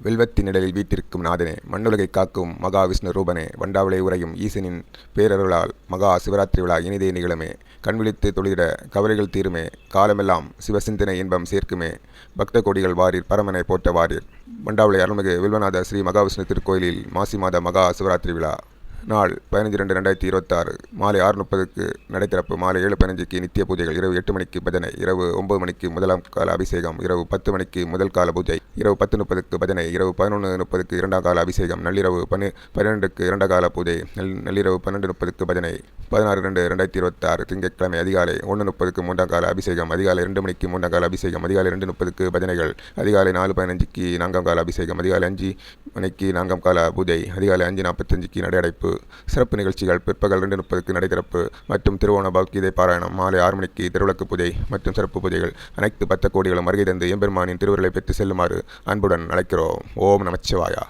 வெல்வத்தி நிழலில் வீற்றிருக்கும் நாதனே, மண்ணுலகை காக்கும் மகா விஷ்ணு ரூபனே, வண்டாவளை உறையும் ஈசனின் பேரருளால் மகா சிவராத்திரி விழா இனிதே நிகழுமே. கண்விழித்து தொழுதிட கவலைகள் தீருமே. காலமெல்லாம் சிவசிந்தனை இன்பம் சேர்க்குமே. பக்த கோடிகள் வாரீர், பரமனை போற்ற வாரீர். வண்டாவளை அருள்மிகு வில்வநாத ஸ்ரீ மகாவிஷ்ணு திருக்கோயிலில் மாசி மாத மகா சிவராத்திரி விழா நாள் 15/2/2026 மாலை 6:30க்கு நடைத்திறப்பு. மாலை 7:15க்கு நித்திய பூஜைகள். இரவு 8 மணிக்கு பஜனை. இரவு 9 மணிக்கு முதலாம் கால அபிஷேகம். இரவு 10 மணிக்கு முதல் கால பூஜை. இரவு 10:30க்கு பஜனை. இரவு 11:30க்கு இரண்டாம் கால அபிஷேகம். நள்ளிரவு 12க்கு இரண்டாம் கால பூஜை. நள்ளிரவு 12:30க்கு பஜனை. 16/2/2026 திங்கட்கிழமை அதிகாலை 1:30க்கு மூன்றாம் கால அபிஷேகம். அதிகாலை 2 மணிக்கு மூன்றாம் கால அபிஷேகம். அதிகாலை 2:30க்கு பஜனைகள். அதிகாலை 4:15க்கு நான்காம் கால அபிஷேகம். அதிகாலை 5 மணிக்கு நான்காம் கால பூஜை. அதிகாலை 5:45க்கு நடை அடைப்பு. சிறப்பு நிகழ்ச்சிகள் பிற்பகல் 2:30க்கு நடைதிறப்பு மற்றும் திருவோண பகவத்கீதை பாராயணம். மாலை 6 மணிக்கு திருவிளக்கு பூஜை மற்றும் சிறப்பு பூஜைகள். அனைத்து பக்த கோடிகளும் வருகை தந்து எம்பெருமானின் திருவருளை பெற்று செல்லுமாறு அன்புடன் அழைக்கிறோம். ஓம் நமச்சிவாயா.